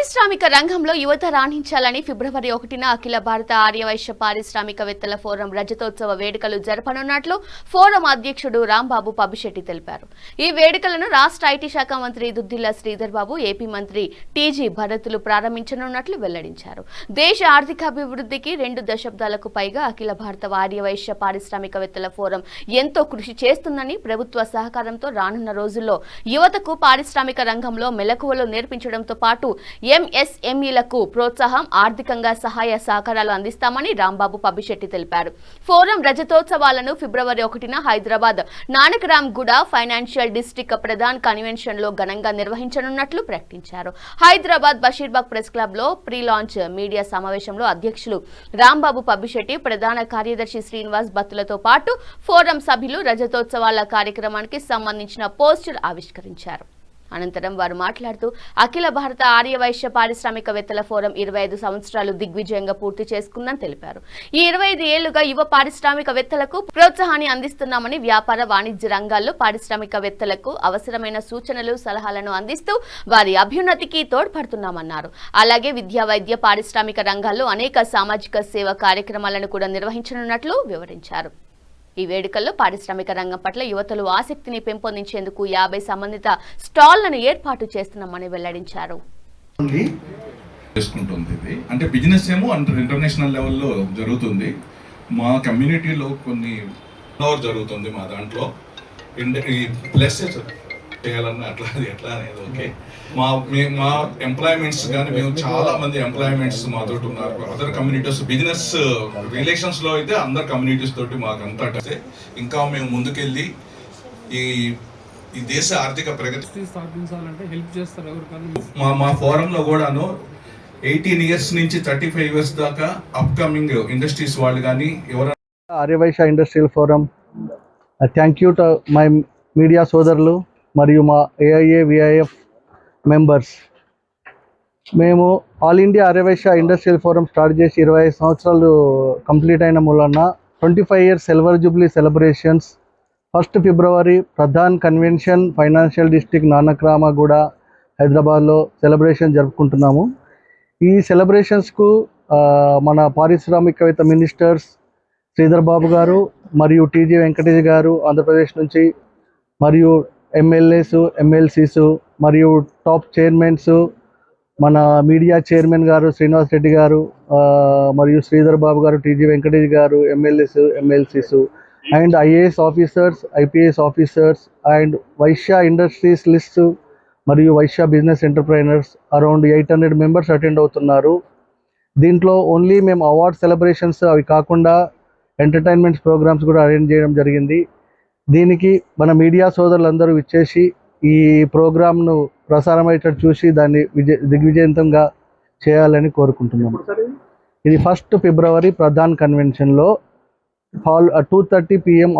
పారిశ్రామిక రంగంలో యువత రాణించాలని ఫిబ్రవరి 1న అఖిల భారత ఆర్యవైశ్య పారిశ్రామికవేత్తల ఫోరం రజతోత్సవ వేడుకలు జరపనున్నట్లు ఫోరం అధ్యక్షుడు రాంబాబు పబ్బిశెట్టి తెలిపారు. ఈ వేడుకలను రాష్ట్ర ఐటీ శాఖ మంత్రి దుద్దిల్ల శ్రీధర్ బాబు, ఏపీ మంత్రి టీజీ భరత్లు ప్రారంభించనున్నట్లు వెల్లడించారు. దేశ ఆర్థికాభివృద్ధికి 2 దశాబ్దాలకు పైగా అఖిల భారత ఆర్యవైశ్య పారిశ్రామికవేత్తల ఫోరం ఎంతో కృషి చేస్తుందని, ప్రభుత్వ సహకారంతో రానున్న రోజుల్లో యువతకు పారిశ్రామిక రంగంలో మెలకువలు నేర్పించడంతో పాటు ఎంఎస్ఎంఈలకు ప్రోత్సాహం, ఆర్థికంగా సహాయ సహకారాలు అందిస్తామని రాంబాబు పబ్బిశెట్టి తెలిపారు. ఫోరం రజతోత్సవాలను ఫిబ్రవరి 1న హైదరాబాద్ నానక్రామ్ గూడ ఫైనాన్షియల్ డిస్ట్రిక్ట్ ప్రధాన్ కన్వెన్షన్ లో ఘనంగా నిర్వహించనున్నట్లు ప్రకటించారు. హైదరాబాద్ బషీర్బాగ్ ప్రెస్ క్లబ్ లో ప్రీ లాంచ్ మీడియా సమావేశంలో అధ్యక్షులు రాంబాబు పబ్బిశెట్టి, ప్రధాన కార్యదర్శి శ్రీనివాస్ బత్తులతో పాటు ఫోరం సభ్యులు రజతోత్సవాల కార్యక్రమానికి సంబంధించిన పోస్టర్ ఆవిష్కరించారు. అనంతరం వారు మాట్లాడుతూ అఖిల భారత ఆర్యవైశ్య పారిశ్రామికవేత్తల ఫోరం 25 సంవత్సరాలు దిగ్విజయంగా పూర్తి చేసుకుందని తెలిపారు. ఈ 25 ఏళ్లుగా యువ పారిశ్రామికవేత్తలకు ప్రోత్సాహాన్ని అందిస్తున్నామని, వ్యాపార వాణిజ్య రంగాల్లో పారిశ్రామికవేత్తలకు అవసరమైన సూచనలు, సలహాలను అందిస్తూ వారి అభ్యున్నతికి తోడ్పడుతున్నామన్నారు. అలాగే విద్యా, వైద్య, పారిశ్రామిక రంగాల్లో అనేక సామాజిక సేవ కార్యక్రమాలను కూడా నిర్వహించనున్నట్లు వివరించారు. ఈ వేడుకల్లో పారిశ్రామిక రంగం పట్ల యువతలు ఆసక్తిని పెంపొందించేందుకు 50 సంబంధిత స్టాళ్లను ఏర్పాటు చేస్తున్నామని వెల్లడించారు. అంటే బిజినెస్ ఏమో ఇంటర్నేషనల్ లెవెల్లో జరుగుతుంది. మా కమ్యూనిటీలో కొన్ని జరుగుతుంది. మా దాంట్లో ప్లస్ చేయాలన్నా ఎట్లా అనేది ఓకే. మా ఎంప్లాయ్మెంట్స్ కానీ మేము చాలా మంది ఎంప్లాయ్మెంట్స్ మాతో ఉన్నారు. అదర్ కమ్యూనిటీస్ బిజినెస్ రిలేషన్స్ లో అయితే అందరు కమ్యూనిటీస్ తోటి మాకంతా ఇంకా మేము ముందుకెళ్ళి ఈ దేశ ఆర్థిక ప్రగతి స్థాపించాలంటే హెల్ప్ చేస్తారు. మా ఫోరంలో కూడాను 18 years నుంచి 35 years దాకా అప్కమింగ్ ఇండస్ట్రీస్ వాళ్ళు కానీ ఎవరైనా Aryavysya industrial forum thank you to my media సోదరులు మరియు మా ఏఐఏ విఐఎఫ్ మెంబర్స్. మేము all India Aryavysya industrial forum start చేసి 25 సంవత్సరాలు కంప్లీట్ అయిన మూలన 25 years silver jubilee celebrations 1st February Pradhan convention financial district Nanakramguda హైదరాబాద్లో సెలబ్రేషన్ జరుపుకుంటున్నాము. ఈ సెలబ్రేషన్స్కు మన పారిశ్రామికవేత్త మినిస్టర్స్ శ్రీధర్ బాబు గారు మరియు టీజీ వెంకటేష్ గారు ఆంధ్రప్రదేశ్ నుంచి, మరియు ఎమ్మెల్యేస్, ఎమ్మెల్సీస్ మరియు టాప్ చైర్మన్స్, మన మీడియా చైర్మన్ గారు శ్రీనివాస్ రెడ్డి గారు మరియు శ్రీధర్ బాబు గారు, టీజీ వెంకటేష్ గారు, MLAs, MLCs and IAS officers, IPS officers and Vaishya industries list మరియు Vaishya business entrepreneurs around 800 members attend అవుతున్నారు. దీంట్లో ఓన్లీ మేము అవార్డ్ సెలబ్రేషన్స్ అవి కాకుండా ఎంటర్టైన్మెంట్స్ ప్రోగ్రామ్స్ కూడా అరేంజ్ చేయడం జరిగింది. దీనికి మన మీడియా సోదరులందరూ ఇచ్చేసి ఈ ప్రోగ్రామ్ను ప్రసారమయ్యేటట్టు చూసి దాన్ని దిగ్విజయంతంగా చేయాలని కోరుకుంటున్నాము. ఇది 1st February ప్రధాన్ కన్వెన్షన్లో హాల్ 2:30 PM